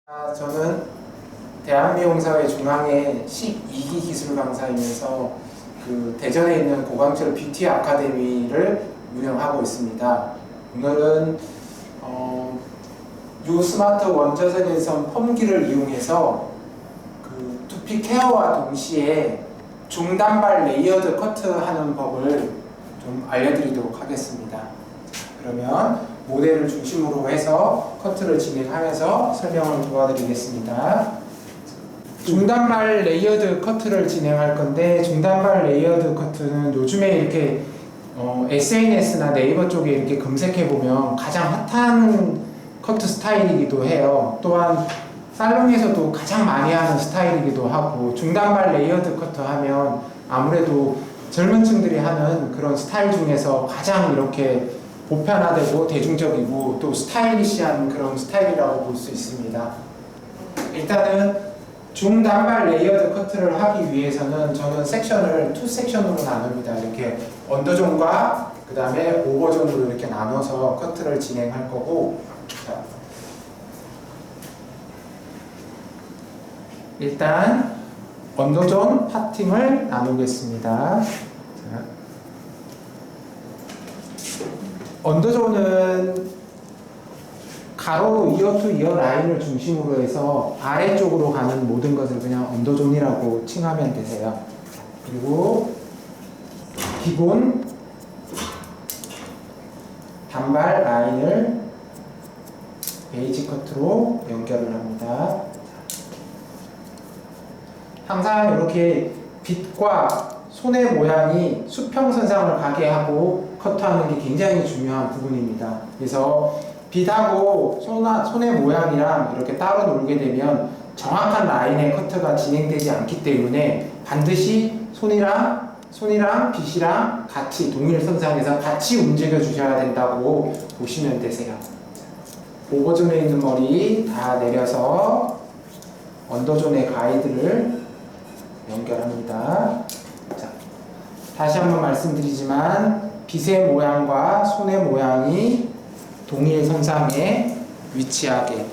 저는 대한미용사회 중앙의 12기 기술 강사이면서 대전에 있는 고강철 뷰티 아카데미를 운영하고 있습니다. 오늘은 유스마트 원저셀에선 펌기를 이용해서 두피 케어와 동시에 중단발 레이어드 커트하는 법을 좀 알려드리도록 하겠습니다. 그러면 모델을 중심으로 해서 커트를 진행하면서 설명을 도와드리겠습니다. 중단발 레이어드 커트를 진행할 건데, 중단발 레이어드 커트는 요즘에 이렇게 SNS나 네이버 쪽에 이렇게 검색해보면 가장 핫한 커트 스타일이기도 해요. 또한 살롱에서도 가장 많이 하는 스타일이기도 하고, 중단발 레이어드 커트 하면 아무래도 젊은 층들이 하는 그런 스타일 중에서 가장 이렇게 보편화되고 대중적이고 또 스타일리시한 그런 스타일이라고 볼 수 있습니다. 일단은 중단발 레이어드 커트를 하기 위해서는 저는 섹션을 2섹션으로 나눕니다. 이렇게 언더존과 그 다음에 오버존으로 이렇게 나눠서 커트를 진행할 거고, 자, 일단 언더존 파팅을 나누겠습니다. 자, 언더존은 가로 이어 투 이어 라인을 중심으로 해서 아래쪽으로 가는 모든 것을 그냥 언더존이라고 칭하면 되세요. 그리고 기본 단발 라인을 베이지 커트로 연결을 합니다. 항상 이렇게 빛과 손의 모양이 수평선상을 가게 하고 커트하는 게 굉장히 중요한 부분입니다. 그래서 빛하고 손의 모양이랑 이렇게 따로 놀게 되면 정확한 라인의 커트가 진행되지 않기 때문에 반드시 손이랑 빛이랑 같이 동일선상에서 같이 움직여 주셔야 된다고 보시면 되세요. 오버존에 있는 머리 다 내려서 언더존의 가이드를 연결합니다. 자, 다시 한번 말씀드리지만 빛의 모양과 손의 모양이 동일 선상에 위치하게,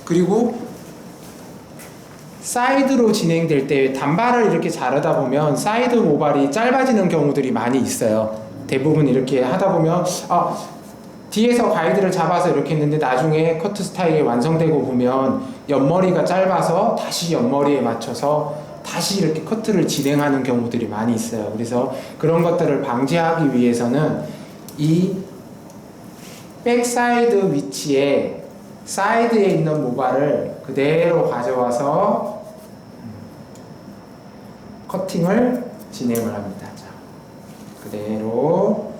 그리고 사이드로 진행될 때 단발을 이렇게 자르다 보면 사이드 모발이 짧아지는 경우들이 많이 있어요. 대부분 이렇게 하다 보면 뒤에서 가이드를 잡아서 이렇게 했는데 나중에 커트 스타일이 완성되고 보면 옆머리가 짧아서 다시 옆머리에 맞춰서 다시 이렇게 커트를 진행하는 경우들이 많이 있어요. 그래서 그런 것들을 방지하기 위해서는 이 백사이드 위치에 사이드에 있는 모발을 그대로 가져와서 커팅을 진행을 합니다. 자, 그대로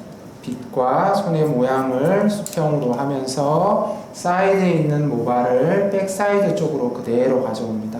빛과 손의 모양을 수평으로 하면서 사이드에 있는 모발을 백사이드 쪽으로 그대로 가져옵니다.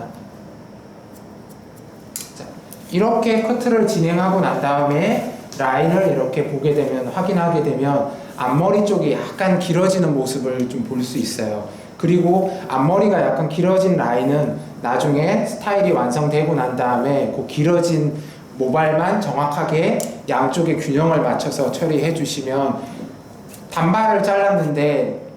자, 이렇게 커트를 진행하고 난 다음에 라인을 이렇게 보게 되면, 확인하게 되면 앞머리 쪽이 약간 길어지는 모습을 좀 볼 수 있어요. 그리고 앞머리가 약간 길어진 라인은 나중에 스타일이 완성되고 난 다음에 그 길어진 모발만 정확하게 양쪽의 균형을 맞춰서 처리해 주시면, 단발을 잘랐는데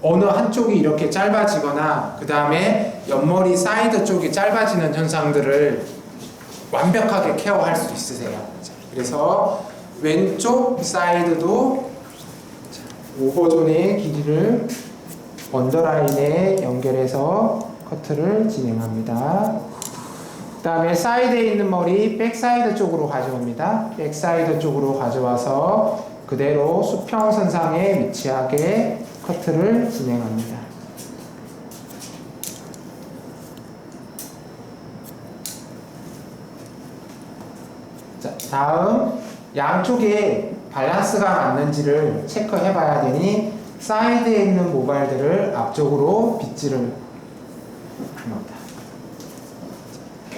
어느 한쪽이 이렇게 짧아지거나 그 다음에 옆머리 사이드 쪽이 짧아지는 현상들을 완벽하게 케어할 수 있으세요. 그래서 왼쪽 사이드도 오버존의 길이를 언더라인에 연결해서 커트를 진행합니다. 그 다음에 사이드에 있는 머리 백사이드 쪽으로 가져옵니다. 백사이드 쪽으로 가져와서 그대로 수평선상에 위치하게 커트를 진행합니다. 자, 다음 양쪽에 밸런스가 맞는지를 체크해 봐야 되니 사이드에 있는 모발들을 앞쪽으로 빗질을 합니다.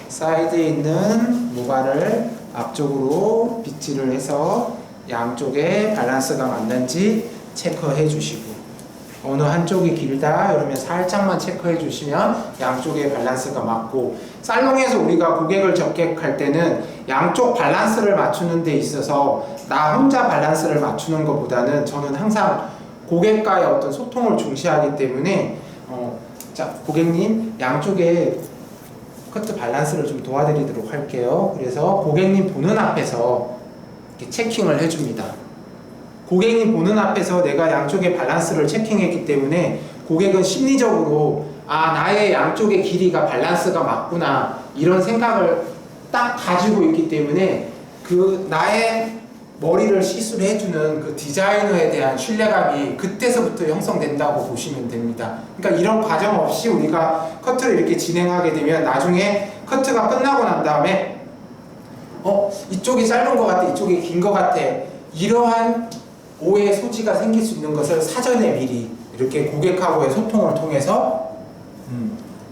사이드에 있는 모발을 앞쪽으로 빗질을 해서 양쪽에 밸런스가 맞는지 체크해 주시고, 어느 한쪽이 길다 이러면 살짝만 체크해 주시면 양쪽의 밸런스가 맞고, 살롱에서 우리가 고객을 접객할 때는 양쪽 밸런스를 맞추는 데 있어서 나 혼자 밸런스를 맞추는 것보다는 저는 항상 고객과의 어떤 소통을 중시하기 때문에 자, 고객님 양쪽에 커트 밸런스를 좀 도와드리도록 할게요. 그래서 고객님 보는 앞에서 이렇게 체킹을 해줍니다. 고객님 보는 앞에서 내가 양쪽의 밸런스를 체킹했기 때문에 고객은 심리적으로 아, 나의 양쪽의 길이가 밸런스가 맞구나 이런 생각을 딱 가지고 있기 때문에 그 나의 머리를 시술을 해주는 그 디자이너에 대한 신뢰감이 그때서부터 형성된다고 보시면 됩니다. 그러니까 이런 과정 없이 우리가 커트를 이렇게 진행하게 되면 나중에 커트가 끝나고 난 다음에 이쪽이 짧은 것 같아, 이쪽이 긴 것 같아, 이러한 오해 소지가 생길 수 있는 것을 사전에 미리 이렇게 고객하고의 소통을 통해서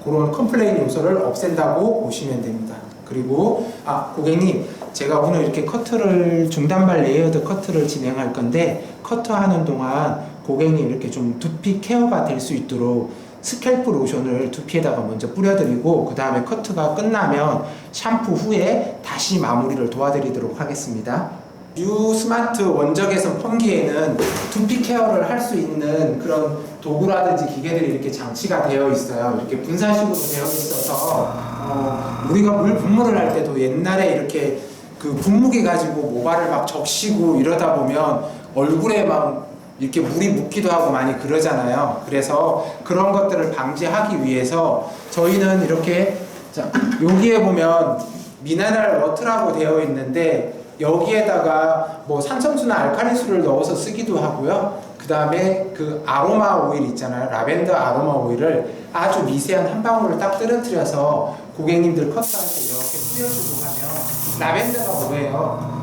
그런 컴플레인 요소를 없앤다고 보시면 됩니다. 그리고 고객님, 제가 오늘 이렇게 커트를 중단발 레이어드 커트를 진행할 건데 커트하는 동안 고객님 이렇게 좀 두피 케어가 될 수 있도록 스캘프 로션을 두피에다가 먼저 뿌려드리고 그 다음에 커트가 끝나면 샴푸 후에 다시 마무리를 도와드리도록 하겠습니다. 뉴 스마트 원적외선 펌기에는 두피 케어를 할 수 있는 그런 도구라든지 기계들이 이렇게 장치가 되어 있어요. 이렇게 분사식으로 되어 있어서 우리가 물 분무를 할 때도 옛날에 이렇게 그 분무기 가지고 모발을 막 적시고 이러다 보면 얼굴에 막 이렇게 물이 묻기도 하고 많이 그러잖아요. 그래서 그런 것들을 방지하기 위해서 저희는 이렇게 여기에 보면 미네랄 워터라고 되어 있는데 여기에다가 뭐 산성수나 알칼리수를 넣어서 쓰기도 하고요. 그 다음에 그 아로마 오일 있잖아요. 라벤더 아로마 오일을 아주 미세한 한 방울을 딱 떨어뜨려서 고객님들 커트할 때 이렇게 뿌려주고 하면 라벤더가 뭐예요?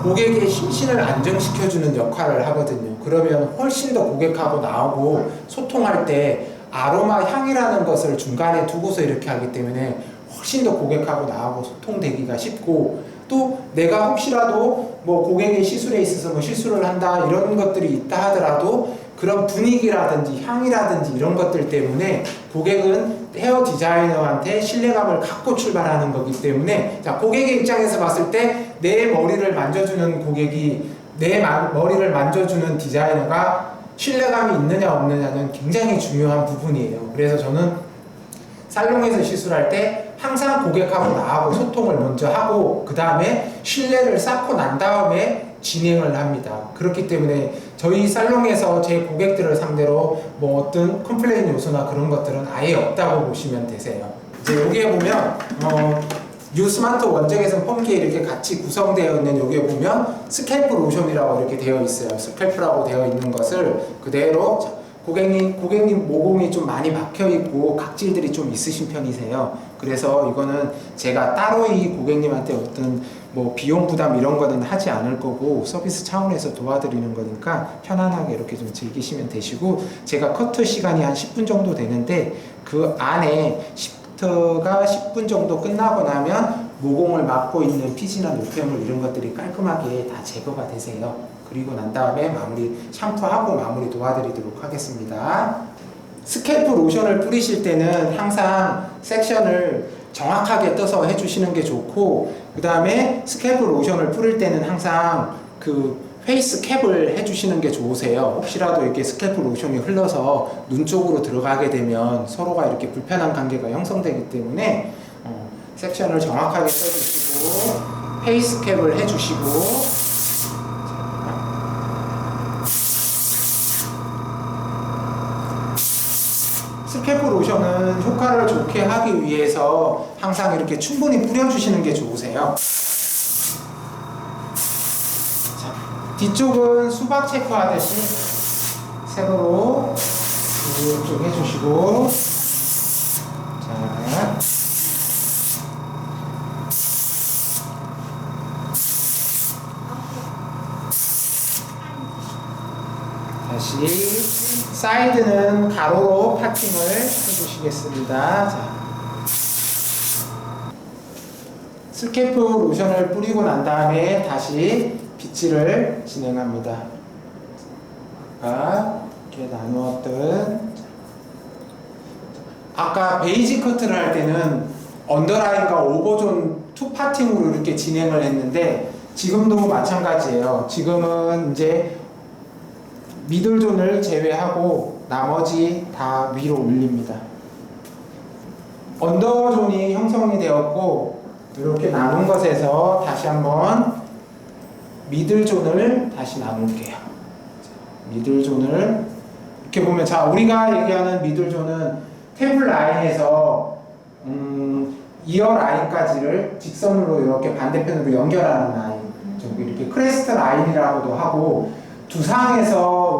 고객의 심신을 안정시켜주는 역할을 하거든요. 그러면 훨씬 더 고객하고 나하고 소통할 때 아로마 향이라는 것을 중간에 두고서 이렇게 하기 때문에 훨씬 더 고객하고 나하고 소통되기가 쉽고 또 내가 혹시라도 뭐 고객의 시술에 있어서 뭐 실수를 한다 이런 것들이 있다 하더라도 그런 분위기라든지 향이라든지 이런 것들 때문에 고객은 헤어 디자이너한테 신뢰감을 갖고 출발하는 거기 때문에 자, 고객의 입장에서 봤을 때 내 머리를 만져주는 고객이 내 머리를 만져주는 디자이너가 신뢰감이 있느냐 없느냐는 굉장히 중요한 부분이에요. 그래서 저는 살롱에서 시술할 때 항상 고객하고 나하고 소통을 먼저 하고 그 다음에 신뢰를 쌓고 난 다음에 진행을 합니다. 그렇기 때문에 저희 살롱에서 제 고객들을 상대로 뭐 어떤 컴플레인 요소나 그런 것들은 아예 없다고 보시면 되세요. 이제 여기에 보면 뉴 스마트 원적외선 펌기에 이렇게 같이 구성되어 있는 여기에 보면 스캘프 로션이라고 이렇게 되어 있어요. 스캘프라고 되어 있는 것을 그대로 고객님 모공이 좀 많이 박혀 있고 각질들이 좀 있으신 편이세요. 그래서 이거는 제가 따로 이 고객님한테 어떤 뭐 비용 부담 이런 거는 하지 않을 거고 서비스 차원에서 도와드리는 거니까 편안하게 이렇게 좀 즐기시면 되시고 제가 커트 시간이 한 10분 정도 되는데 그 안에 커트가 10분 정도 끝나고 나면 모공을 막고 있는 피지나 노폐물 이런 것들이 깔끔하게 다 제거가 되세요. 그리고 난 다음에 마무리 샴푸하고 마무리 도와드리도록 하겠습니다. 스캘프 로션을 뿌리실 때는 항상 섹션을 정확하게 떠서 해주시는 게 좋고 그 다음에 스캘프 로션을 뿌릴 때는 항상 그 페이스 캡을 해주시는 게 좋으세요. 혹시라도 이렇게 스캘프 로션이 흘러서 눈 쪽으로 들어가게 되면 서로가 이렇게 불편한 관계가 형성되기 때문에 섹션을 정확하게 써주시고 페이스 캡을 해주시고 스캘프 로션은 효과를 좋게 하기 위해서 항상 이렇게 충분히 뿌려주시는 게 좋으세요. 자, 뒤쪽은 수박 체크하듯이 세로로 쭉 해주시고 자, 다시 사이드는 가로로 파팅을 해주시겠습니다. 자, 스캘프 로션을 뿌리고 난 다음에 다시 빗질을 진행합니다. 아까 이렇게 나누었던 아까 베이지 커트를 할 때는 언더라인과 오버존 투 파팅으로 이렇게 진행을 했는데 지금도 마찬가지예요. 지금은 이제 미들존을 제외하고 나머지 다 위로 올립니다. 언더존이 형성이 되었고 이렇게 나눈 것에서 다시 한번 미들존을 다시 나눌게요. 미들존을 이렇게 보면, 자, 우리가 얘기하는 미들존은 탭 라인에서 이어 라인까지를 직선으로 이렇게 반대편으로 연결하는 라인, 이렇게 크레스트 라인이라고도 하고,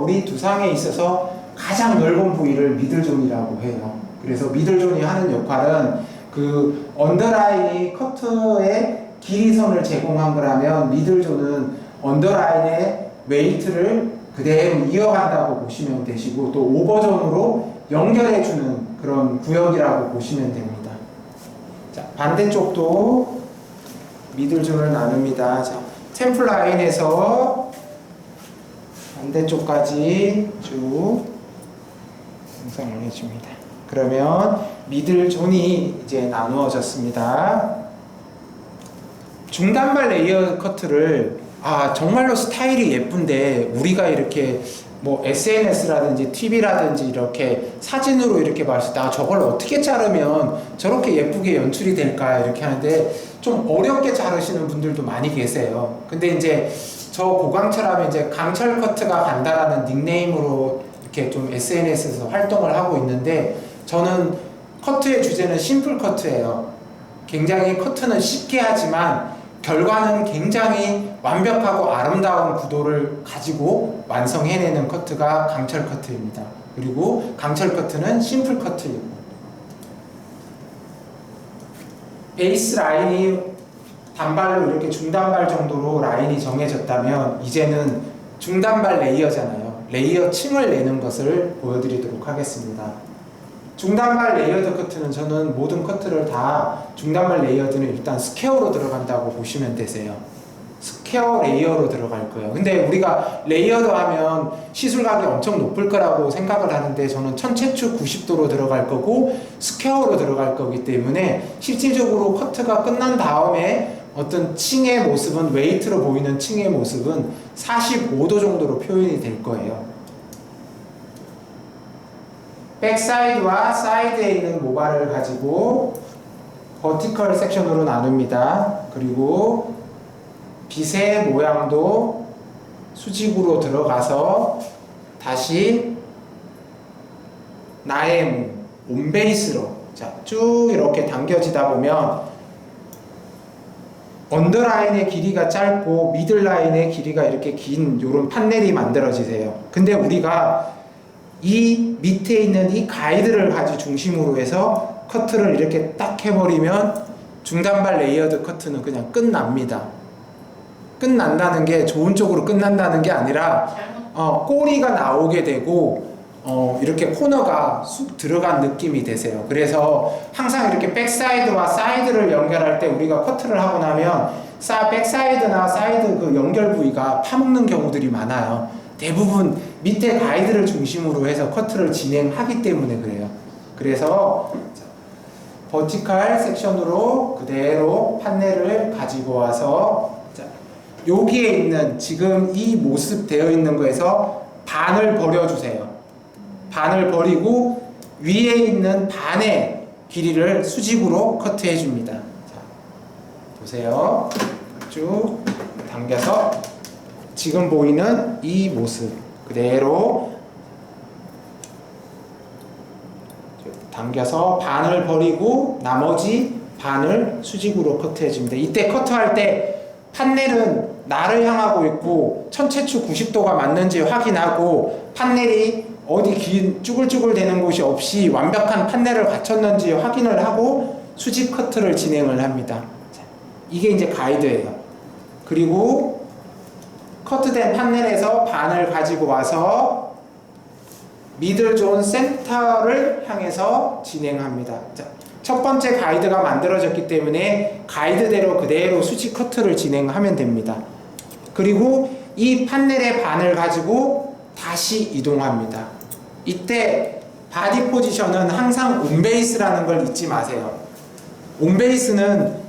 우리 두상에 있어서 가장 넓은 부위를 미들존이라고 해요. 그래서 미들존이 하는 역할은 그 언더라인이 커트의 길이선을 제공한 거라면 미들존은 언더라인의 웨이트를 그대로 이어간다고 보시면 되시고, 또 오버존으로 연결해주는 그런 구역이라고 보시면 됩니다. 자, 반대쪽도 미들존을 나눕니다. 자, 템플 라인에서 반대쪽까지 쭉 형성을 해줍니다. 그러면 미들존이 이제 나누어졌습니다. 중단발 레이어 커트를 정말로 스타일이 예쁜데 우리가 이렇게 뭐 SNS라든지 TV라든지 이렇게 사진으로 이렇게 봤을 때 저걸 어떻게 자르면 저렇게 예쁘게 연출이 될까 이렇게 하는데 좀 어렵게 자르시는 분들도 많이 계세요. 근데 이제 저 고강철하면 이제 강철 커트가 간다라는 닉네임으로 이렇게 좀 SNS에서 활동을 하고 있는데, 저는 커트의 주제는 심플 커트예요. 굉장히 커트는 쉽게 하지만 결과는 굉장히 완벽하고 아름다운 구도를 가지고 완성해내는 커트가 강철 커트입니다. 그리고 강철 커트는 심플 커트이고, 베이스 라인이 단발로 이렇게 중단발 정도로 라인이 정해졌다면 이제는 중단발 레이어잖아요. 레이어 층을 내는 것을 보여드리도록 하겠습니다. 중단발 레이어드 커트는 저는 모든 커트를 다 중단발 레이어드는 일단 스퀘어로 들어간다고 보시면 되세요. 스퀘어 레이어로 들어갈 거예요. 근데 우리가 레이어드 하면 시술각이 엄청 높을 거라고 생각을 하는데, 저는 천체축 90도로 들어갈 거고 스퀘어로 들어갈 거기 때문에 실질적으로 커트가 끝난 다음에 어떤 층의 모습은, 웨이트로 보이는 층의 모습은 45도 정도로 표현이 될 거예요. 백사이드와 사이드에 있는 모발을 가지고 버티컬 섹션으로 나눕니다. 그리고 빗의 모양도 수직으로 들어가서 다시 나의 온베이스로 쭉 이렇게 당겨지다 보면 언더라인의 길이가 짧고 미들라인의 길이가 이렇게 긴 이런 판넬이 만들어지세요. 근데 우리가 이 밑에 있는 이 가이드를 가지고 중심으로 해서 커트를 이렇게 딱 해버리면 중단발 레이어드 커트는 그냥 끝납니다. 끝난다는 게 좋은 쪽으로 끝난다는 게 아니라 꼬리가 나오게 되고 이렇게 코너가 쑥 들어간 느낌이 되세요. 그래서 항상 이렇게 백사이드와 사이드를 연결할 때 우리가 커트를 하고 나면 백사이드나 사이드 그 연결 부위가 파먹는 경우들이 많아요. 대부분 밑에 가이드를 중심으로 해서 커트를 진행하기 때문에 그래요. 그래서 버티컬 섹션으로 그대로 판넬을 가지고 와서 여기에 있는 지금 이 모습 되어 있는 거에서 반을 버려주세요. 반을 버리고 위에 있는 반의 길이를 수직으로 커트해 줍니다. 자, 보세요. 쭉 당겨서 지금 보이는 이 모습 그대로 당겨서 반을 버리고 나머지 반을 수직으로 커트해 줍니다. 이때 커트할 때 판넬은 나를 향하고 있고 천체축 90도가 맞는지 확인하고 판넬이 어디 쭈글쭈글 되는 곳이 없이 완벽한 판넬을 갖췄는지 확인을 하고 수직 커트를 진행을 합니다. 이게 이제 가이드예요. 그리고 커트된 판넬에서 반을 가지고 와서 미들존 센터를 향해서 진행합니다. 자, 첫 번째 가이드가 만들어졌기 때문에 가이드대로 그대로 수직 커트를 진행하면 됩니다. 그리고 이 판넬의 반을 가지고 다시 이동합니다. 이때 바디 포지션은 항상 온베이스라는 걸 잊지 마세요. 온베이스는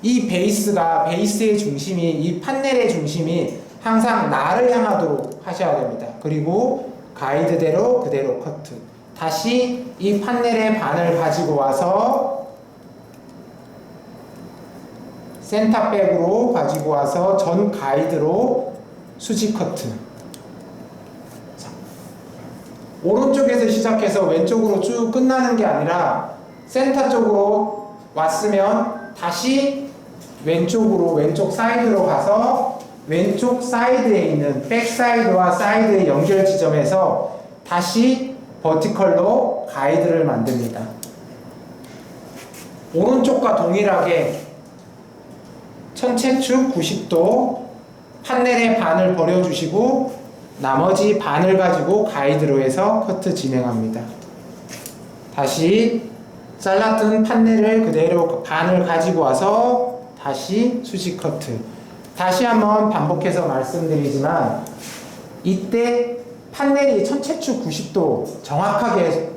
이 베이스의 중심이, 이 판넬의 중심이 항상 나를 향하도록 하셔야 됩니다. 그리고 가이드대로 그대로 커트. 다시 이 판넬의 반을 가지고 와서 센터백으로 가지고 와서 전 가이드로 수직 커트. 자, 오른쪽에서 시작해서 왼쪽으로 쭉 끝나는 게 아니라 센터 쪽으로 왔으면 다시 왼쪽으로 왼쪽 사이드로 가서 왼쪽 사이드에 있는 백 사이드와 사이드의 연결 지점에서 다시 버티컬로 가이드를 만듭니다. 오른쪽과 동일하게 천체축 90도 판넬의 반을 버려주시고 나머지 반을 가지고 가이드로 해서 커트 진행합니다. 다시 잘랐던 판넬을 그대로 반을 가지고 와서 다시 수직 커트. 다시 한번 반복해서 말씀드리지만 이때 판넬이 천체축 90도 정확하게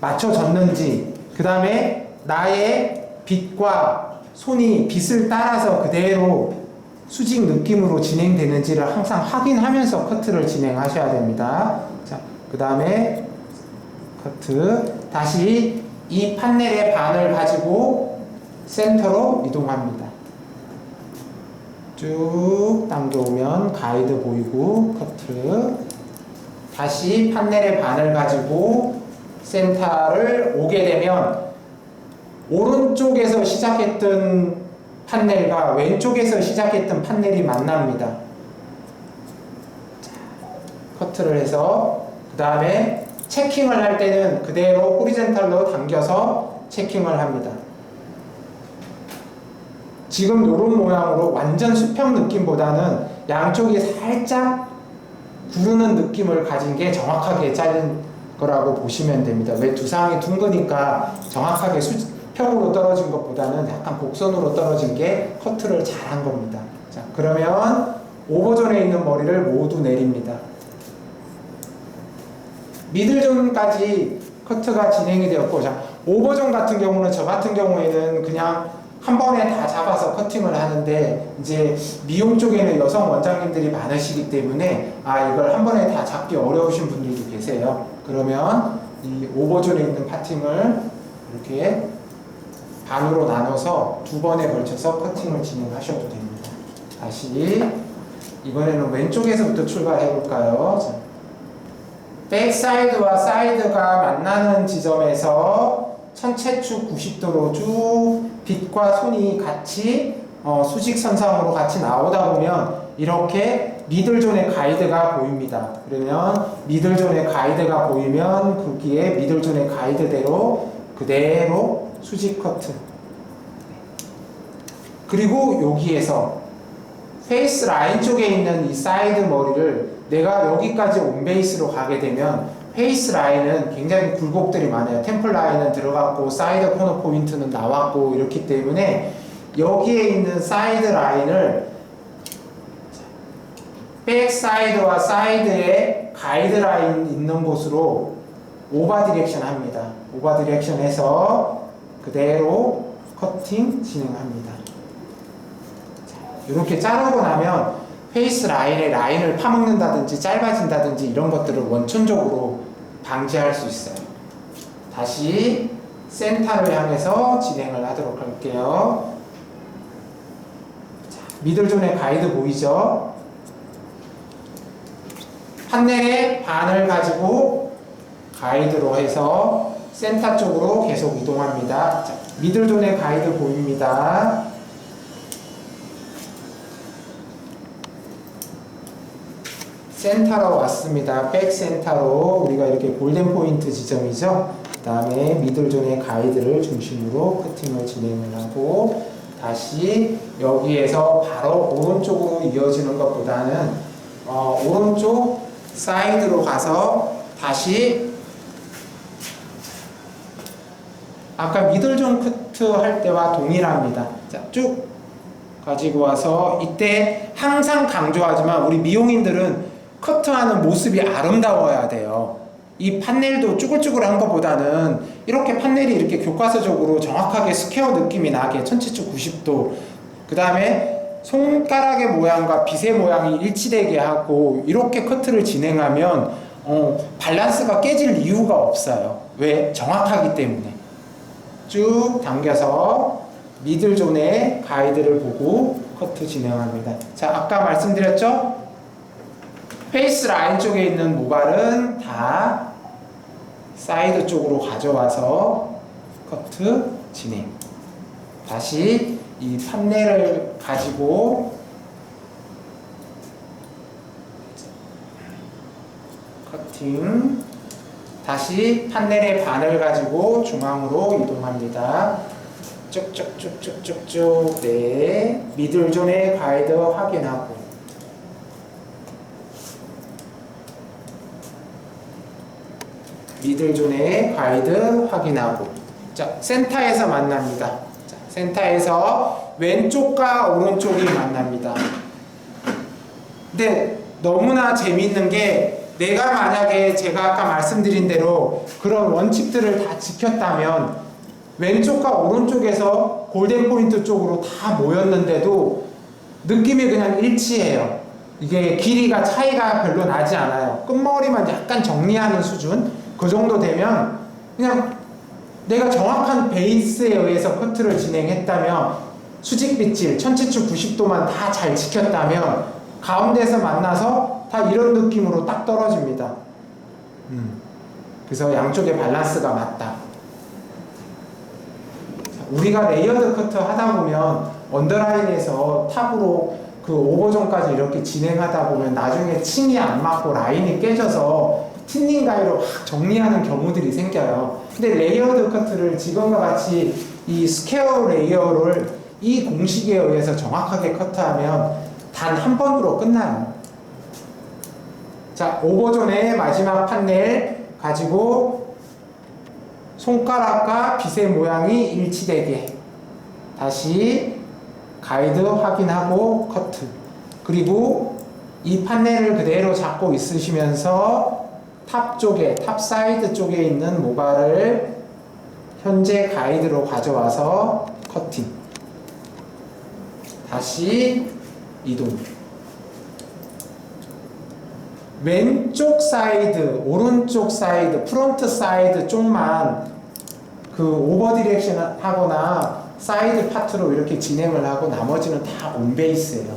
맞춰졌는지, 그 다음에 나의 빛과 손이 빛을 따라서 그대로 수직 느낌으로 진행되는지를 항상 확인하면서 커트를 진행하셔야 됩니다. 자, 그 다음에 커트. 다시 이 판넬의 반을 가지고 센터로 이동합니다. 쭉 당겨오면 가이드 보이고 커트. 다시 판넬의 반을 가지고 센터를 오게 되면 오른쪽에서 시작했던 판넬과 왼쪽에서 시작했던 판넬이 만납니다. 자, 커트를 해서 그 다음에 체킹을 할 때는 그대로 호리젠탈로 당겨서 체킹을 합니다. 지금 이런 모양으로 완전 수평 느낌보다는 양쪽이 살짝 구르는 느낌을 가진 게 정확하게 자른 거라고 보시면 됩니다. 왜 두상이 둥그니까 정확하게 수평으로 떨어진 것보다는 약간 곡선으로 떨어진 게 커트를 잘한 겁니다. 자, 그러면 오버존에 있는 머리를 모두 내립니다. 미들존까지 커트가 진행이 되었고, 자, 오버존 같은 경우는 저 같은 경우에는 그냥 한 번에 다 잡아서 커팅을 하는데, 이제 미용 쪽에는 여성 원장님들이 많으시기 때문에 이걸 한 번에 다 잡기 어려우신 분들도 계세요. 그러면 이 오버존에 있는 파팅을 이렇게 반으로 나눠서 두 번에 걸쳐서 커팅을 진행하셔도 됩니다. 다시 이번에는 왼쪽에서부터 출발해 볼까요? 자, 백사이드와 사이드가 만나는 지점에서 천체축 90도로 쭉 빛과 손이 같이 수직선상으로 같이 나오다 보면 이렇게 미들존의 가이드가 보입니다. 그러면 미들존의 가이드가 보이면 거기에 미들존의 가이드대로 그대로 수직 커트. 그리고 여기에서 페이스 라인 쪽에 있는 이 사이드 머리를 내가 여기까지 온베이스로 가게 되면 페이스 라인은 굉장히 굴곡들이 많아요. 템플 라인은 들어갔고 사이드 코너 포인트는 나왔고 이렇기 때문에 여기에 있는 사이드 라인을 백 사이드와 사이드에 가이드 라인 있는 곳으로 오버 디렉션 합니다. 오버 디렉션 해서 그대로 커팅 진행합니다. 자, 이렇게 자르고 나면 페이스 라인에 라인을 파먹는다든지 짧아진다든지 이런 것들을 원천적으로 방지할 수 있어요. 다시 센터를 향해서 진행을 하도록 할게요. 자, 미들존의 가이드 보이죠? 판넬의 반을 가지고 가이드로 해서 센터 쪽으로 계속 이동합니다. 자, 미들존의 가이드 보입니다. 센터로 왔습니다. 백 센터로 우리가 이렇게 골든 포인트 지점이죠. 그 다음에 미들존의 가이드를 중심으로 커팅을 진행을 하고 다시 여기에서 바로 오른쪽으로 이어지는 것보다는 오른쪽 사이드로 가서 다시 아까 미들존 커트 할 때와 동일합니다. 자, 쭉 가지고 와서 이때 항상 강조하지만 우리 미용인들은 커트하는 모습이 아름다워야 돼요. 이 판넬도 쭈글쭈글한 것보다는 이렇게 판넬이 이렇게 교과서적으로 정확하게 스퀘어 느낌이 나게 천체축 90도 그 다음에 손가락의 모양과 빗의 모양이 일치되게 하고 이렇게 커트를 진행하면 밸런스가 깨질 이유가 없어요. 왜? 정확하기 때문에. 쭉 당겨서 미들존의 가이드를 보고 커트 진행합니다. 자, 아까 말씀드렸죠? 페이스 라인 쪽에 있는 모발은 다 사이드 쪽으로 가져와서 커트 진행. 다시 이 판넬을 가지고 커팅. 다시 판넬의 반을 가지고 중앙으로 이동합니다. 쭉쭉쭉쭉쭉쭉. 네. 미들존의 가이드 확인하고. 미들존의 가이드 확인하고. 자, 센터에서 만납니다. 자, 센터에서 왼쪽과 오른쪽이 만납니다. 근데 너무나 재밌는 게 내가 만약에 제가 아까 말씀드린 대로 그런 원칙들을 다 지켰다면 왼쪽과 오른쪽에서 골든 포인트 쪽으로 다 모였는데도 느낌이 그냥 일치해요. 이게 길이가 차이가 별로 나지 않아요. 끝머리만 약간 정리하는 수준, 그 정도 되면 그냥 내가 정확한 베이스에 의해서 커트를 진행했다면, 수직 빗질, 천체축 90도만 다 잘 지켰다면 가운데서 만나서 다 이런 느낌으로 딱 떨어집니다. 그래서 양쪽의 밸런스가 맞다. 우리가 레이어드 커트 하다 보면 언더라인에서 탑으로 그 오버존까지 이렇게 진행하다 보면 나중에 층이 안 맞고 라인이 깨져서 틴닝 가위로 막 정리하는 경우들이 생겨요. 근데 레이어드 커트를 지금과 같이 이 스퀘어 레이어를 이 공식에 의해서 정확하게 커트하면 단 한 번으로 끝나요. 자, 오버존의 마지막 판넬 가지고 손가락과 빗의 모양이 일치되게 다시 가이드 확인하고 커트. 그리고 이 판넬을 그대로 잡고 있으시면서 탑 쪽에, 탑 사이드 쪽에 있는 모발을 현재 가이드로 가져와서 커팅. 다시 이동. 왼쪽 사이드, 오른쪽 사이드, 프론트 사이드 쪽만 그 오버 디렉션 하거나 사이드 파트로 이렇게 진행을 하고 나머지는 다 온베이스예요.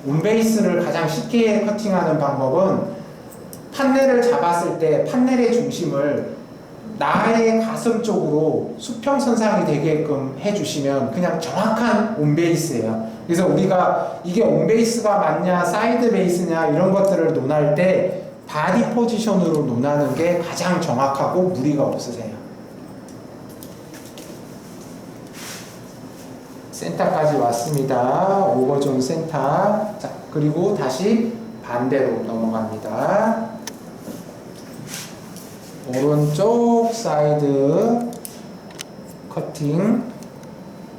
온베이스를 가장 쉽게 커팅하는 방법은 판넬을 잡았을 때 판넬의 중심을 나의 가슴 쪽으로 수평선상이 되게끔 해주시면 그냥 정확한 온베이스예요. 그래서 우리가 이게 온베이스가 맞냐 사이드 베이스냐 이런 것들을 논할 때 바디 포지션으로 논하는 게 가장 정확하고 무리가 없으세요. 센터까지 왔습니다. 오버존 센터. 자, 그리고 다시 반대로 넘어갑니다. 오른쪽 사이드 커팅.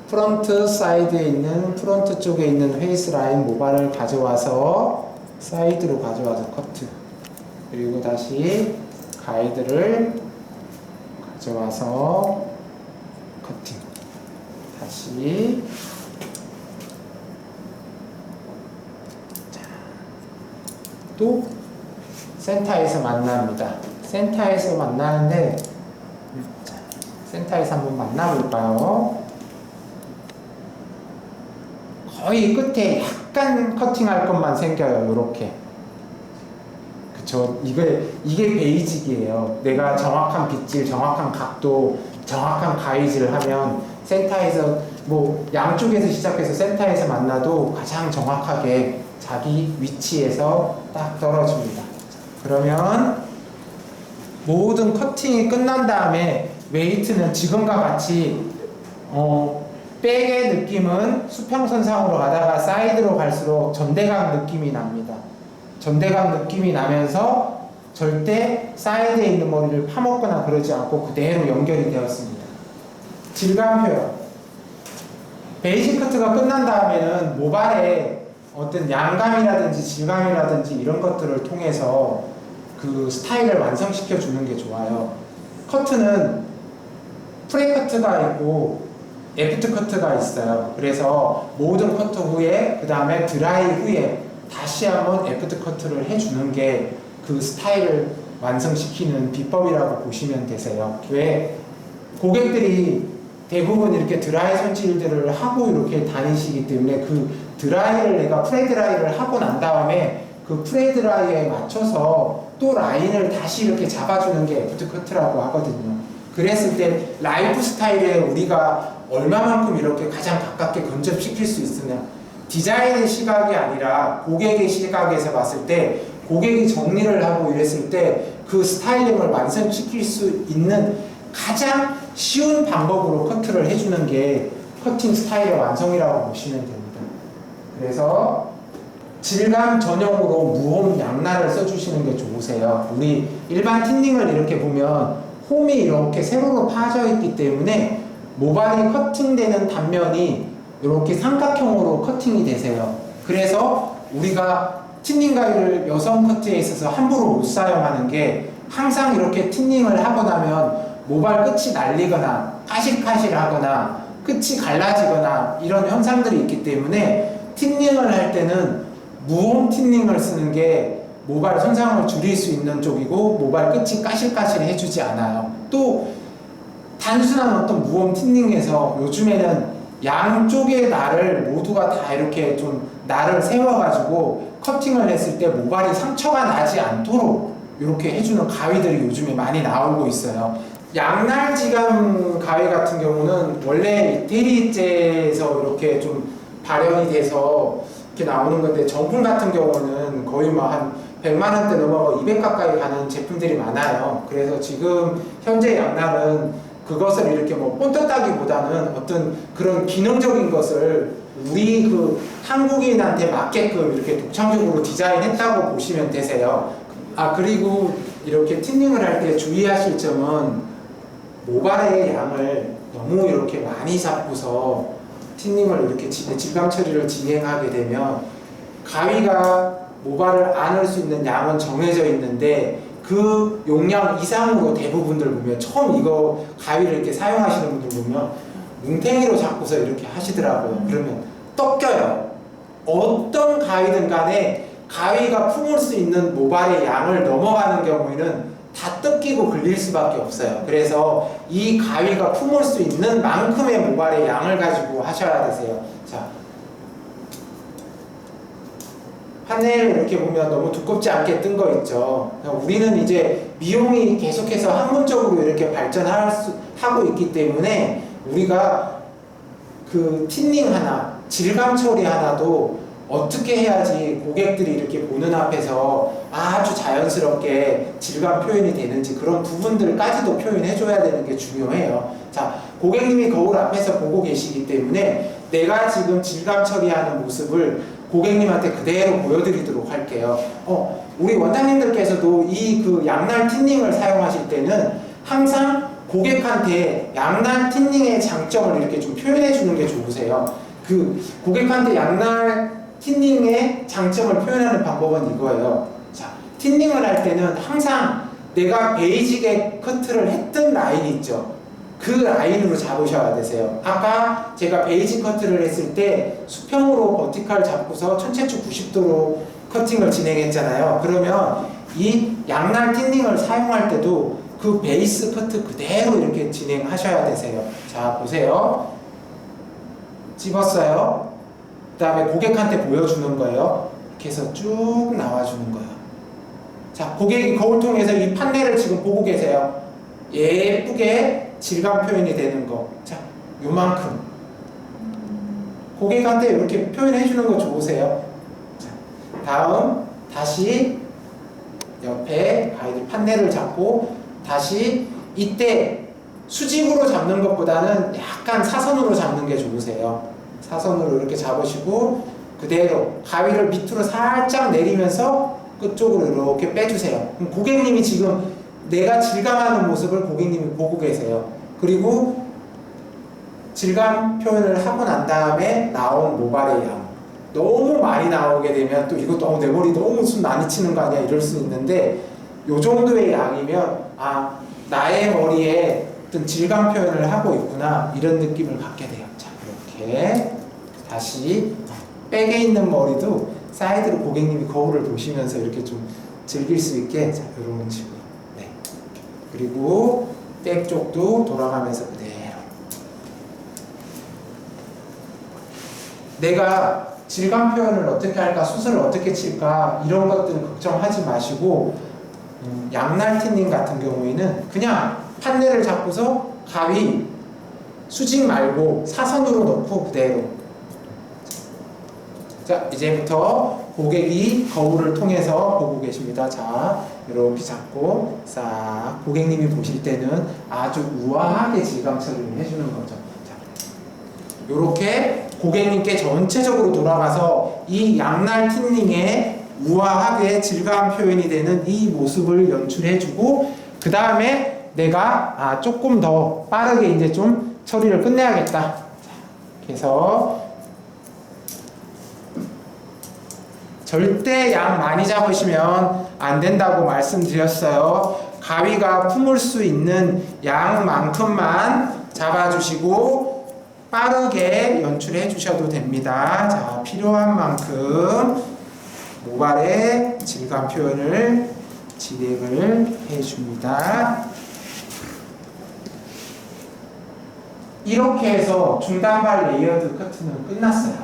프론트 사이드에 있는, 프론트 쪽에 있는 페이스 라인 모발을 가져와서 사이드로 가져와서 커트. 그리고 다시 가이드를 가져와서 커팅. 다시. 자, 또 센터에서 만납니다. 센터에서 만나는데, 자, 센터에서 한번 만나볼까요? 거의 끝에 약간 커팅할 것만 생겨요. 이렇게. 그쵸. 이게 베이직이에요. 내가 정확한 빗질, 정확한 각도, 정확한 가이즈를 하면 센터에서 뭐 양쪽에서 시작해서 센터에서 만나도 가장 정확하게 자기 위치에서 딱 떨어집니다. 그러면 모든 커팅이 끝난 다음에 웨이트는 지금과 같이 백의 느낌은 수평선상으로 가다가 사이드로 갈수록 전대각 느낌이 납니다. 전대각 느낌이 나면서 절대 사이드에 있는 머리를 파먹거나 그러지 않고 그대로 연결이 되었습니다. 질감 표현. 베이직 커트가 끝난 다음에는 모발에 어떤 양감이라든지 질감이라든지 이런 것들을 통해서 그 스타일을 완성시켜 주는 게 좋아요. 커트는 프레 커트가 있고 애프터 커트가 있어요. 그래서 모든 커트 후에 그 다음에 드라이 후에 다시 한번 애프터 커트를 해주는 게 그 스타일을 완성시키는 비법이라고 보시면 되세요. 왜 고객들이 대부분 이렇게 드라이 손질들을 하고 이렇게 다니시기 때문에 그 드라이를 내가 프레드라이를 하고 난 다음에 그 프레드라이에 맞춰서 또 라인을 다시 이렇게 잡아주는 게 애프터 커트라고 하거든요. 그랬을 때 라이프 스타일에 우리가 얼마만큼 이렇게 가장 가깝게 근접시킬 수 있으냐, 디자인의 시각이 아니라 고객의 시각에서 봤을 때 고객이 정리를 하고 이랬을 때 그 스타일링을 완성시킬 수 있는 가장 쉬운 방법으로 커트를 해주는 게 커팅 스타일의 완성이라고 보시면 됩니다. 그래서 질감 전용으로 무홈 양날을 써주시는 게 좋으세요. 우리 일반 틴닝을 이렇게 보면 홈이 이렇게 세로로 파져 있기 때문에 모발이 커팅되는 단면이 이렇게 삼각형으로 커팅이 되세요. 그래서 우리가 틴닝 가위를 여성 커트에 있어서 함부로 못 사용하는 게 항상 이렇게 틴닝을 하고 나면 모발 끝이 날리거나 까실까실하거나 끝이 갈라지거나 이런 현상들이 있기 때문에 틴닝을 할 때는 무홈 틴닝을 쓰는 게 모발 손상을 줄일 수 있는 쪽이고 모발 끝이 까실까실 해주지 않아요. 또 단순한 어떤 무홈 틴닝에서 요즘에는 양쪽의 날을 모두가 다 이렇게 좀 날을 세워가지고 커팅을 했을 때 모발이 상처가 나지 않도록 이렇게 해주는 가위들이 요즘에 많이 나오고 있어요. 양날지감 가위 같은 경우는 원래 이태리제에서 이렇게 좀 발현이 돼서 이렇게 나오는 건데 정품 같은 경우는 거의 뭐 한 100만 원대 넘어가 200 가까이 가는 제품들이 많아요. 그래서 지금 현재 양날은 그것을 이렇게 뭐 본떴다기보다는 어떤 그런 기능적인 것을 우리 그 한국인한테 맞게끔 이렇게 독창적으로 디자인했다고 보시면 되세요. 그리고 이렇게 틴닝을 할 때 주의하실 점은 모발의 양을 너무 이렇게 많이 잡고서 틴닝을 이렇게 질감 처리를 진행하게 되면 가위가 모발을 안을 수 있는 양은 정해져 있는데 그 용량 이상으로 대부분들 보면 처음 이거 가위를 이렇게 사용하시는 분들 보면 뭉탱이로 잡고서 이렇게 하시더라고요. 그러면 떡겨요. 어떤 가위든 간에 가위가 품을 수 있는 모발의 양을 넘어가는 경우에는 다 뜯기고 걸릴 수밖에 없어요. 그래서 이 가위가 품을 수 있는 만큼의 모발의 양을 가지고 하셔야 되세요. 자, 판넬을 이렇게 보면 너무 두껍지 않게 뜬 거 있죠. 우리는 이제 미용이 계속해서 학문적으로 이렇게 발전하고 있기 때문에 우리가 그 틴닝 하나, 질감 처리 하나도 어떻게 해야지 고객들이 이렇게 보는 앞에서 아주 자연스럽게 질감 표현이 되는지 그런 부분들까지도 표현해줘야 되는 게 중요해요. 자, 고객님이 거울 앞에서 보고 계시기 때문에 내가 지금 질감 처리하는 모습을 고객님한테 그대로 보여드리도록 할게요. 우리 원장님들께서도 이 그 양날 틴닝을 사용하실 때는 항상 고객한테 양날 틴닝의 장점을 이렇게 좀 표현해 주는 게 좋으세요. 그 고객한테 양날 틴닝의 장점을 표현하는 방법은 이거예요. 자, 틴닝을 할 때는 항상 내가 베이직에 커트를 했던 라인이 있죠. 그 라인으로 잡으셔야 되세요. 아까 제가 베이직 커트를 했을 때 수평으로 버티칼 잡고서 전체축 90도로 커팅을 진행했잖아요. 그러면 이 양날 틴닝을 사용할 때도 그 베이스 커트 그대로 이렇게 진행하셔야 되세요. 자, 보세요. 집었어요. 그 다음에 고객한테 보여주는 거예요. 이렇게 해서 쭉 나와주는 거예요. 자, 고객이 거울 통해서 이 판넬을 지금 보고 계세요. 예쁘게 질감 표현이 되는 거. 자, 요만큼. 고객한테 이렇게 표현해 주는 거 좋으세요? 자, 다음 다시 옆에 가이드 판넬을 잡고 다시 이때 수직으로 잡는 것보다는 약간 사선으로 잡는 게 좋으세요. 사선으로 이렇게 잡으시고 그대로 가위를 밑으로 살짝 내리면서 끝쪽으로 이렇게 빼주세요. 그럼 고객님이 지금 내가 질감하는 모습을 고객님이 보고 계세요. 그리고 질감 표현을 하고 난 다음에 나온 모발의 양 너무 많이 나오게 되면 또 이것도 내 머리 너무 숨 많이 치는 거 아니야 이럴 수 있는데 요 정도의 양이면 나의 머리에 어떤 질감 표현을 하고 있구나 이런 느낌을 갖게 돼요. 자, 이렇게 다시 백에 있는 머리도 사이드로 고객님이 거울을 보시면서 이렇게 좀 즐길 수 있게, 자, 이런 식으로. 네. 그리고 백 쪽도 돌아가면서 그대로. 내가 질감 표현을 어떻게 할까, 수술을 어떻게 칠까 이런 것들은 걱정하지 마시고, 양날티님 같은 경우에는 그냥 판넬을 잡고서 가위 수직 말고 사선으로 넣고 그대로. 자, 이제부터 고객이 거울을 통해서 보고 계십니다. 자, 이렇게 잡고 싹 고객님이 보실 때는 아주 우아하게 질감 처리를 해주는 거죠. 자, 이렇게 고객님께 전체적으로 돌아가서 이 양날 틴닝의 우아하게 질감 표현이 되는 이 모습을 연출해주고, 그 다음에 내가 조금 더 빠르게 이제 좀 처리를 끝내야겠다. 자, 그래서 절대 양 많이 잡으시면 안 된다고 말씀드렸어요. 가위가 품을 수 있는 양만큼만 잡아주시고 빠르게 연출해 주셔도 됩니다. 자, 필요한 만큼 모발의 질감 표현을 진행을 해줍니다. 이렇게 해서 중단발 레이어드 커트는 끝났어요.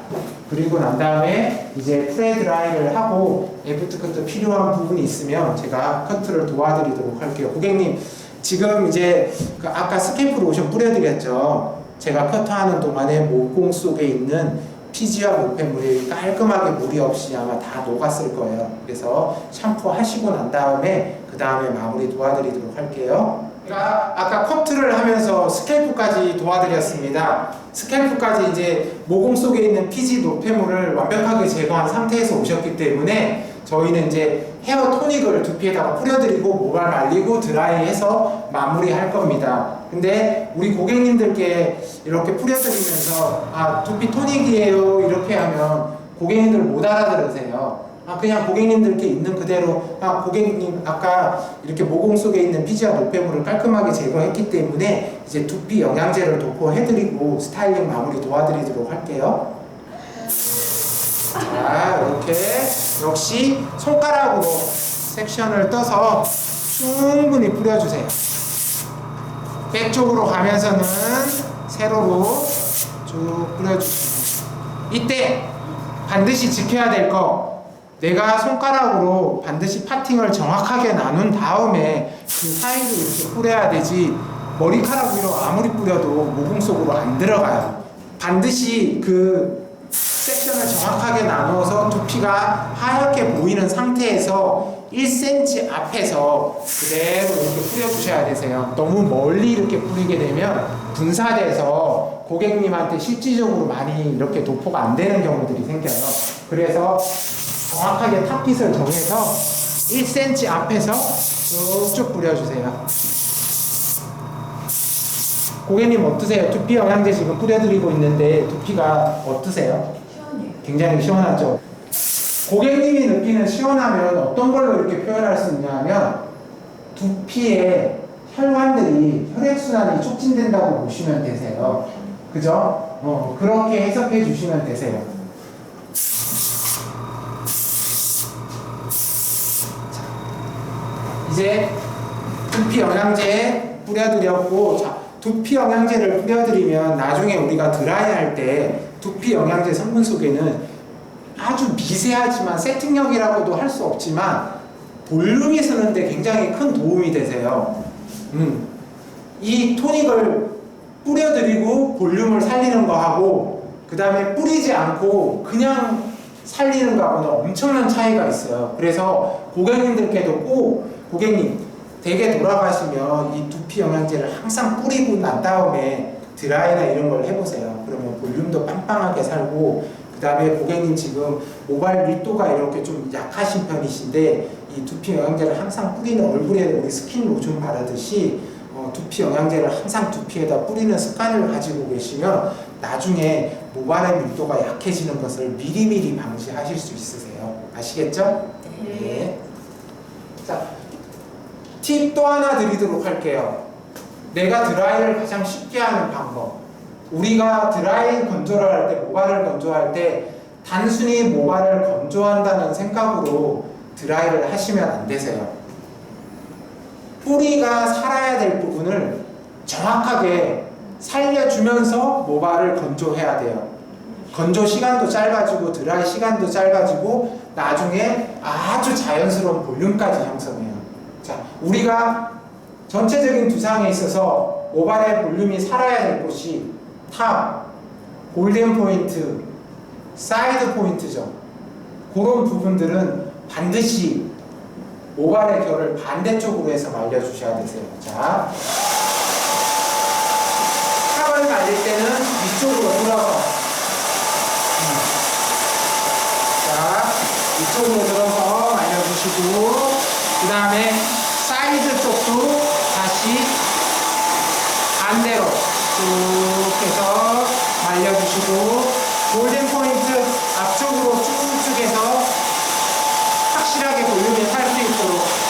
그리고 난 다음에 이제 프레 드라이를 하고 애프터 커트 필요한 부분이 있으면 제가 커트를 도와드리도록 할게요. 고객님, 지금 이제 아까 스캠프 로션 뿌려드렸죠. 제가 커트하는 동안에 목공 속에 있는 피지와 노폐물이 깔끔하게 무리 없이 아마 다 녹았을 거예요. 그래서 샴푸 하시고 난 다음에 그 다음에 마무리 도와드리도록 할게요. 제가 아까 커트를 하면서 스캘프까지 도와드렸습니다. 스캘프까지 이제 모공 속에 있는 피지 노폐물을 완벽하게 제거한 상태에서 오셨기 때문에 저희는 이제 헤어 토닉을 두피에다가 뿌려드리고 모발 말리고 드라이해서 마무리할 겁니다. 근데 우리 고객님들께 이렇게 뿌려드리면서 두피 토닉이에요 이렇게 하면 고객님들 못 알아들으세요. 그냥 고객님들께 있는 그대로 고객님 아까 이렇게 모공 속에 있는 피지와 노폐물을 깔끔하게 제거했기 때문에 이제 두피 영양제를 도포해드리고 스타일링 마무리 도와드리도록 할게요. 자, 이렇게 역시 손가락으로 섹션을 떠서 충분히 뿌려주세요. 백 쪽으로 가면서는 세로로 쭉 뿌려주시고, 이때 반드시 지켜야 될 거, 내가 손가락으로 반드시 파팅을 정확하게 나눈 다음에 그 사이로 이렇게 뿌려야 되지, 머리카락 위로 아무리 뿌려도 모공 속으로 안 들어가요. 반드시 그 섹션을 정확하게 나누어서 두피가 하얗게 보이는 상태에서 1cm 앞에서 그대로 이렇게 뿌려주셔야 되세요. 너무 멀리 이렇게 뿌리게 되면 분사돼서 고객님한테 실질적으로 많이 이렇게 도포가 안 되는 경우들이 생겨요. 그래서 정확하게 탑핏을 정해서 1cm 앞에서 쭉쭉 뿌려주세요. 고객님 어떠세요? 두피 영양제 지금 뿌려드리고 있는데 두피가 어떠세요? 시원해요. 굉장히 시원하죠? 고객님이 느끼는 시원하면 어떤 걸로 이렇게 표현할 수 있냐면 두피에 혈관들이 혈액순환이 촉진된다고 보시면 되세요. 그죠? 그렇게 해석해 주시면 되세요. 자, 이제 두피 영양제 뿌려드렸고, 자, 두피 영양제를 뿌려드리면 나중에 우리가 드라이할 때 두피 영양제 성분 속에는 아주 미세하지만 세팅력이라고도 할 수 없지만 볼륨이 쓰는데 굉장히 큰 도움이 되세요. 이 토닉을 뿌려드리고 볼륨을 살리는 거하고 그 다음에 뿌리지 않고 그냥 살리는 거하고는 엄청난 차이가 있어요. 그래서 고객님들께도 꼭, 고객님 댁에 돌아가시면 이 두피 영양제를 항상 뿌리고 난 다음에 드라이나 이런 걸 해보세요. 그러면 볼륨도 빵빵하게 살고, 그 다음에 고객님 지금 모발 밀도가 이렇게 좀 약하신 편이신데 이 두피 영양제를 항상 뿌리는, 얼굴에 우리 스킨 로션 바르듯이 두피 영양제를 항상 두피에다 뿌리는 습관을 가지고 계시면 나중에 모발의 밀도가 약해지는 것을 미리미리 방지하실 수 있으세요. 아시겠죠? 네. 자, 팁 또 하나 드리도록 할게요. 내가 드라이를 가장 쉽게 하는 방법. 우리가 드라이 건조를 할 때, 모발을 건조할 때 단순히 모발을 건조한다는 생각으로 드라이를 하시면 안 되세요. 뿌리가 살아야 될 부분을 정확하게 살려주면서 모발을 건조해야 돼요. 건조 시간도 짧아지고 드라이 시간도 짧아지고 나중에 아주 자연스러운 볼륨까지 형성해요. 자, 우리가 전체적인 두상에 있어서 모발의 볼륨이 살아야 될 곳이 탑, 골든 포인트, 사이드 포인트죠. 그런 부분들은 반드시 모발의 결을 반대쪽으로 해서 말려주셔야 되세요. 자, 탑을 말릴 때는 위쪽으로 들어서, 자, 위쪽으로 들어서 말려주시고, 그 다음에 사이드 쪽도 다시 반대로 쭉 해서 말려주시고, 골든 포인트 앞쪽으로 쭉쭉 해서 확실하게 볼륨이 살 수 있도록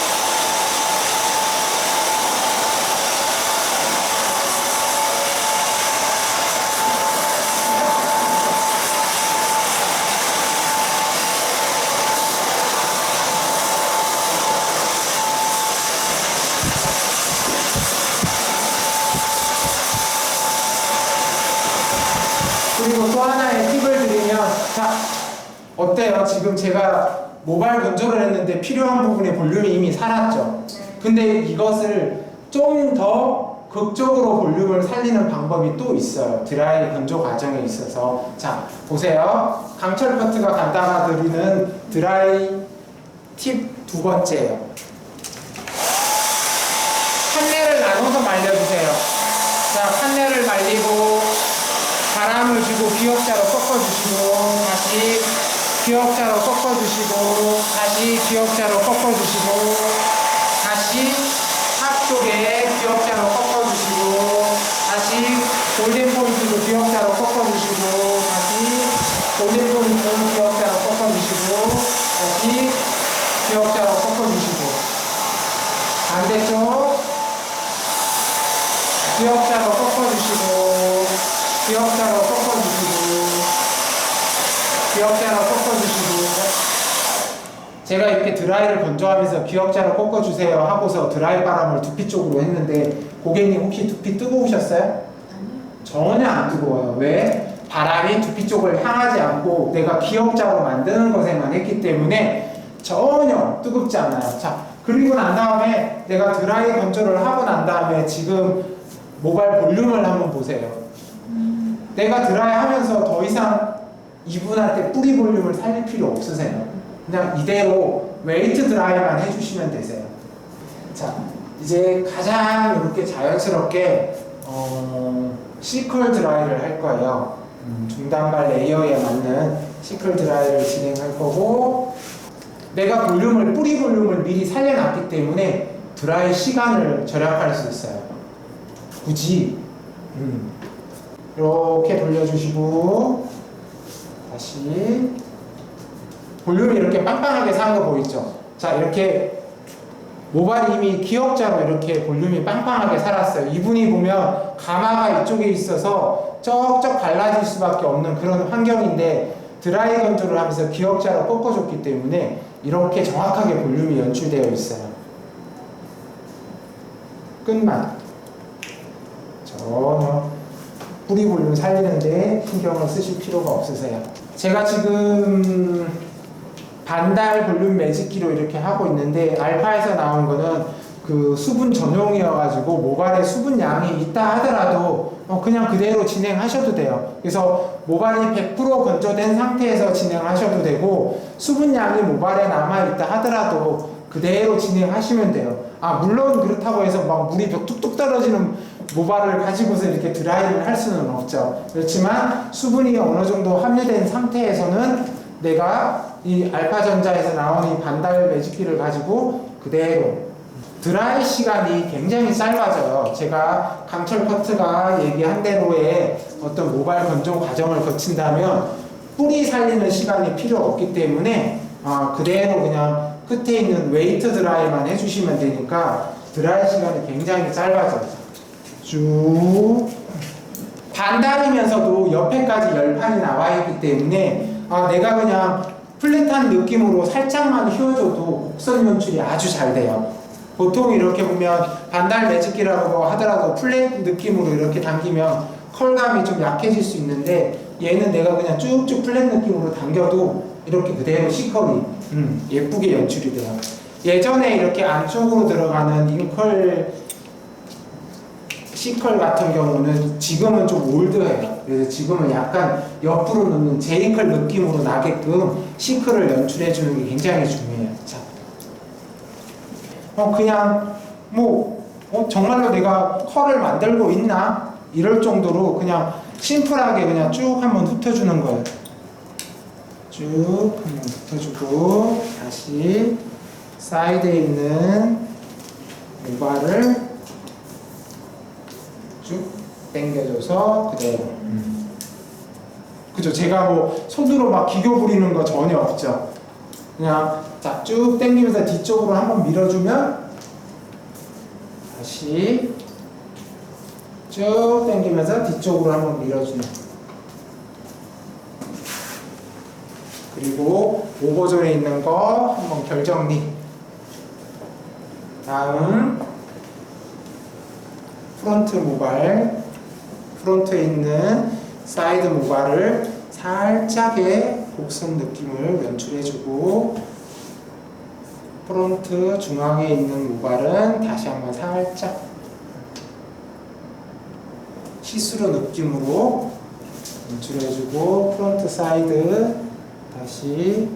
그리고 또 하나의 팁을 드리면, 자, 어때요? 지금 제가 모발 건조를 했는데 필요한 부분에 볼륨이 이미 살았죠? 근데 이것을 좀 더 극적으로 볼륨을 살리는 방법이 또 있어요. 드라이 건조 과정에 있어서. 자, 보세요. 강철 커트가 간다가 드리는 드라이 팁 두 번째예요. 칸넬을 나눠서 말려주세요. 자, 칸넬을 말리고 바람을 주고 기역자로 꺾어주시고, 다시 기역자로 꺾어주시고, 다시 기역자로 꺾어주시고, 다시 탑 쪽에 기역자로 꺾어주시고, 다시 골든 포인트도 기역자로 꺾어주시고, 다시 골든 포인트 기역자로 꺾어주시고, 다시 기역자로 꺾어주시고, 반대쪽 기역자로 꺾어주시고, 기역자로 꺾어주시고, 기역자로 꺾어주시고. 제가 이렇게 드라이를 건조하면서 기역자로 꺾어주세요 하고서 드라이 바람을 두피 쪽으로 했는데, 고객님 혹시 두피 뜨거우셨어요? 아니요. 전혀 안 뜨거워요. 왜? 바람이 두피 쪽을 향하지 않고 내가 기역자로 만드는 것에만 했기 때문에 전혀 뜨겁지 않아요. 자, 그리고 난 다음에 내가 드라이 건조를 하고 난 다음에 지금 모발 볼륨을 한번 보세요. 내가 드라이 하면서 더 이상 이분한테 뿌리 볼륨을 살릴 필요 없으세요. 그냥 이대로 웨이트 드라이만 해주시면 되세요. 자, 이제 가장 이렇게 자연스럽게 시컬 드라이를 할 거예요. 중단발 레이어에 맞는 시컬 드라이를 진행할 거고, 내가 볼륨을, 뿌리 볼륨을 미리 살려놨기 때문에 드라이 시간을 절약할 수 있어요. 굳이 이렇게 돌려주시고, 다시 볼륨이 이렇게 빵빵하게 산 거 보이죠? 자, 이렇게 모발이 이미 기역자로 이렇게 볼륨이 빵빵하게 살았어요. 이분이 보면 가마가 이쪽에 있어서 쩍쩍 발라질 수밖에 없는 그런 환경인데, 드라이 건조를 하면서 기역자로 꺾어줬기 때문에 이렇게 정확하게 볼륨이 연출되어 있어요. 끝만. 전혀 뿌리 볼륨 살리는데 신경을 쓰실 필요가 없으세요. 제가 지금 반달 볼륨 매직기로 이렇게 하고 있는데, 알파에서 나온 거는 그 수분 전용이어가지고 모발에 수분 양이 있다 하더라도 그냥 그대로 진행하셔도 돼요. 그래서 모발이 100% 건조된 상태에서 진행하셔도 되고, 수분 양이 모발에 남아있다 하더라도 그대로 진행하시면 돼요. 아, 물론 그렇다고 해서 막 물이 뚝뚝 떨어지는 모발을 가지고서 이렇게 드라이를 할 수는 없죠. 그렇지만 수분이 어느 정도 함유된 상태에서는 내가 이 알파전자에서 나온 이 반달 매직기를 가지고 그대로 드라이 시간이 굉장히 짧아져요. 제가 강철 커트가 얘기한 대로의 어떤 모발 건조 과정을 거친다면 뿌리 살리는 시간이 필요 없기 때문에 그대로 그냥 끝에 있는 웨이트 드라이만 해주시면 되니까 드라이 시간이 굉장히 짧아져요. 쭉 반달이면서도 옆에까지 열판이 나와 있기 때문에 내가 그냥 플랫한 느낌으로 살짝만 휘어줘도 곡선 연출이 아주 잘 돼요. 보통 이렇게 보면 반달 매직기라고 하더라도 플랫 느낌으로 이렇게 당기면 컬감이 좀 약해질 수 있는데, 얘는 내가 그냥 쭉쭉 플랫 느낌으로 당겨도 이렇게 그대로 C컬이 예쁘게 연출이 돼요. 예전에 이렇게 안쪽으로 들어가는 잉컬 C컬 같은 경우는 지금은 좀 올드해요. 그래서 지금은 약간 옆으로 놓는 J컬 느낌으로 나게끔 C컬을 연출해주는 게 굉장히 중요해요. 자, 그냥 정말로 내가 컬을 만들고 있나? 이럴 정도로 그냥 심플하게 그냥 쭉 한번 훑어주는 거예요. 쭉 한번 훑어주고 다시 사이드에 있는 모발을 쭉 당겨줘서 그대로. 그죠? 제가 뭐 손으로 막 기교 부리는 거 전혀 없죠. 그냥 자, 쭉 당기면서 뒤쪽으로 한번 밀어주면 다시 쭉 당기면서 뒤쪽으로 한번 밀어주는. 그리고 오버존에 있는 거 한번 결정리. 다음 프론트 모발, 프론트에 있는 사이드 모발을 살짝의 곡선 느낌을 연출해주고, 프론트 중앙에 있는 모발은 다시 한번 살짝 시스루 느낌으로 연출해주고, 프론트 사이드 다시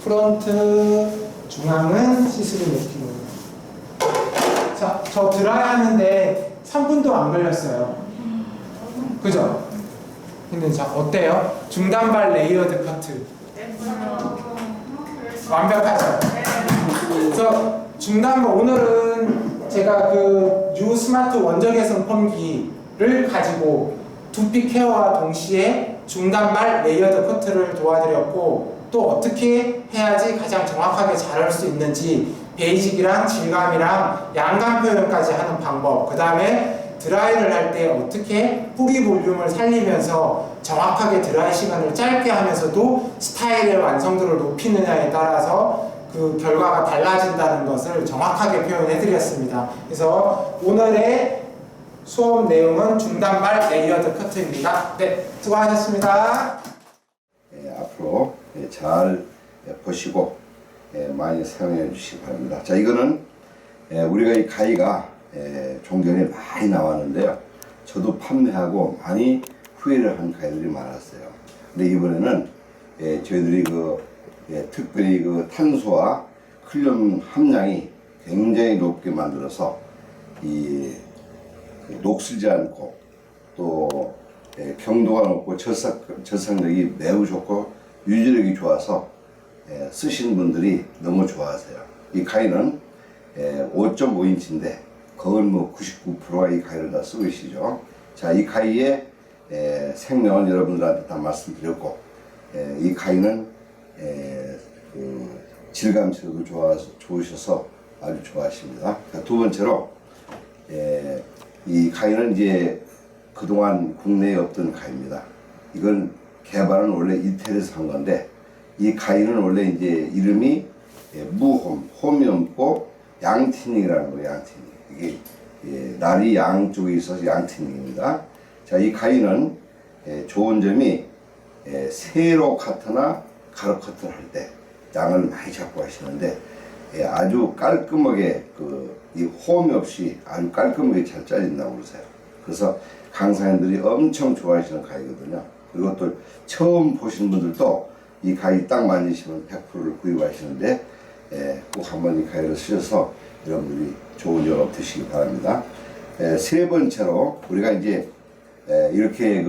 프론트 중앙은 시스루 느낌으로. 자, 저 드라이 하는데 3분도 안 걸렸어요. 그죠? 근데 자, 어때요? 중단발 레이어드 커트. 완벽하죠? 그래서 중단발, 오늘은 제가 그 뉴 스마트 원적외선 펌기를 가지고 두피 케어와 동시에 중단발 레이어드 커트를 도와드렸고, 또 어떻게 해야지 가장 정확하게 잘 할 수 있는지 베이직이랑 질감이랑 양감 표현까지 하는 방법, 그 다음에 드라이를 할 때 어떻게 뿌리 볼륨을 살리면서 정확하게 드라이 시간을 짧게 하면서도 스타일의 완성도를 높이느냐에 따라서 그 결과가 달라진다는 것을 정확하게 표현해 드렸습니다. 그래서 오늘의 수업 내용은 중단발 레이어드 커트입니다. 네, 수고하셨습니다. 앞으로 잘 보시고 많이 사용해 주시기 바랍니다. 자, 이거는 우리가 이 가위가 종견에 많이 나왔는데요. 저도 판매하고 많이 후회를 한 가위들이 많았어요. 근데 이번에는 저희들이 특별히 그 탄소와 칼륨 함량이 굉장히 높게 만들어서 녹슬지 않고 또 경도가 높고 절삭력이 매우 좋고 유지력이 좋아서 쓰시는 분들이 너무 좋아하세요. 이 가위는 5.5인치인데 거의 뭐 99%가 이 가위를 다 쓰고 계시죠. 자, 이 가위의 생명은 여러분들한테 다 말씀드렸고, 이 가위는 그 질감체도 좋으셔서 아주 좋아하십니다. 자, 두 번째로 이 가위는 이제 그동안 국내에 없던 가위입니다. 이건 개발은 원래 이태리에서 한 건데, 이 가위는 원래 이제 이름이 무홈, 홈이 없고 양티닝이라는 거예요. 양티닝. 이게 날이 양쪽에 있어서 양티닝입니다. 자, 이 가위는 좋은 점이 세로 카트나 가로 커트를 할 때 양을 많이 잡고 하시는데 아주 깔끔하게 이 홈이 없이 아주 깔끔하게 잘 잘린다고 그러세요. 그래서 강사님들이 엄청 좋아하시는 가위거든요. 그리고 또 처음 보시는 분들도 이 가위 딱 만지시면 100%를 구입하시는데 꼭 한번 이 가위를 쓰셔서 여러분들이 좋은 영업 되시기 바랍니다. 세 번째로 우리가 이제 이렇게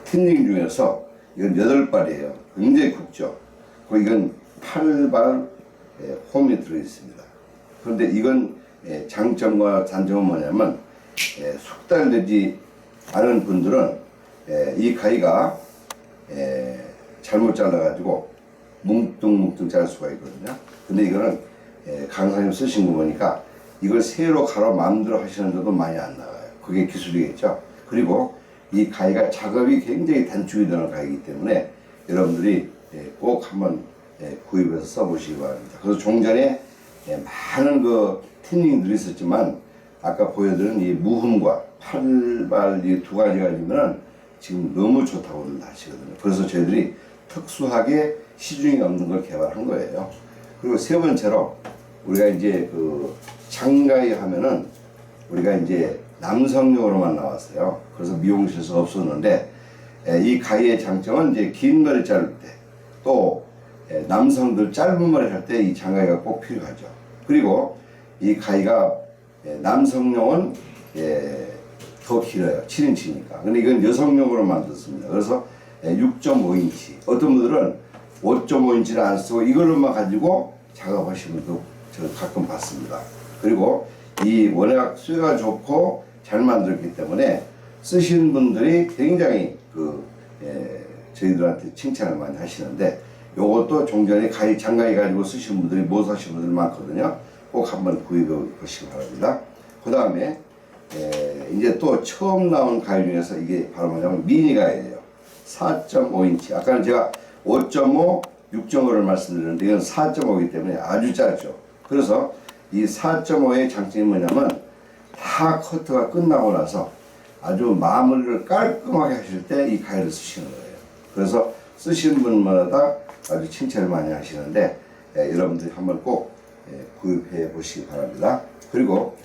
틴닝 중에서 이건 8발이에요. 굉장히 굵죠. 이건 8발 홈이 들어있습니다. 그런데 이건 장점과 단점은 뭐냐면 숙달되지 않은 분들은 이 가위가 잘못 잘라가지고 뭉뚱뭉뚱 자를 수가 있거든요. 근데 이거는 강사님 쓰신 거 보니까 이걸 세로 가로 마음대로 하시는 데도 많이 안 나가요. 그게 기술이겠죠. 그리고 이 가위가 작업이 굉장히 단축이 되는 가위이기 때문에 여러분들이 꼭 한번 구입해서 써보시기 바랍니다. 그래서 종전에 많은 그 튜닝들이 있었지만 아까 보여드린 이 무흠과 팔발 이 두 가지가 아니면은 지금 너무 좋다고들 하시거든요. 그래서 저희들이 특수하게 시중에 없는 걸 개발한 거예요. 그리고 세 번째로 우리가 이제 그 장가위 하면은 우리가 이제 남성용으로만 나왔어요. 그래서 미용실에서 없었는데 이 가위의 장점은 이제 긴 머리 자를 때 또 남성들 짧은 머리 할 때 이 장가위가 꼭 필요하죠. 그리고 이 가위가 남성용은 더 길어요. 7인치니까. 근데 이건 여성용으로 만들었습니다. 그래서 6.5인치. 어떤 분들은 5.5인치를 안 쓰고 이걸로만 가지고 작업하시는 분도 저 가끔 봤습니다. 그리고 이 워낙 수요가 좋고 잘 만들었기 때문에 쓰시는 분들이 굉장히 저희들한테 칭찬을 많이 하시는데 요것도 종전에 가위 장가위 가지고 쓰시는 분들이 못 사시는 분들 많거든요. 꼭 한번 구입해 보시기 바랍니다. 그 다음에 이제 또 처음 나온 가위 중에서 이게 바로 뭐냐면 미니 가위예요. 4.5인치. 아까는 제가 5.5, 6.5를 말씀드렸는데 이건 4.5이기 때문에 아주 짧죠. 그래서 이 4.5의 장점이 뭐냐면 다 커트가 끝나고 나서 아주 마무리를 깔끔하게 하실 때 이 가위를 쓰시는 거예요. 그래서 쓰시는 분마다 아주 칭찬을 많이 하시는데 여러분들이 한번 꼭 구입해 보시기 바랍니다. 그리고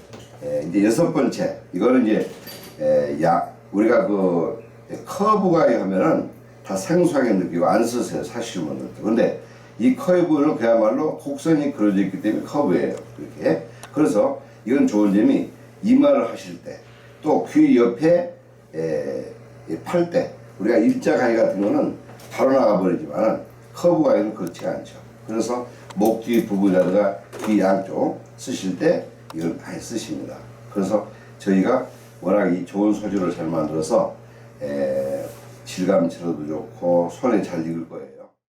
이제 여섯 번째 이거는 이제 우리가 그 커브 가위 하면은 다 생소하게 느끼고 안 쓰세요, 사시는 분들도. 근데 이 커브는 그야말로 곡선이 그려져 있기 때문에 커브예요. 이렇게. 그래서 이건 좋은 점이 이마를 하실 때 또 귀 옆에 팔 때 우리가 일자 가위 같은 거는 바로 나가버리지만 커브 가위는 그렇지 않죠. 그래서 목 뒤 부분이라든가 귀 양쪽 쓰실 때 이걸 많이 쓰십니다. 그래서 저희가 워낙 이 좋은 소재를 잘 만들어서 질감체로도 좋고 손에 잘 익을 거예요.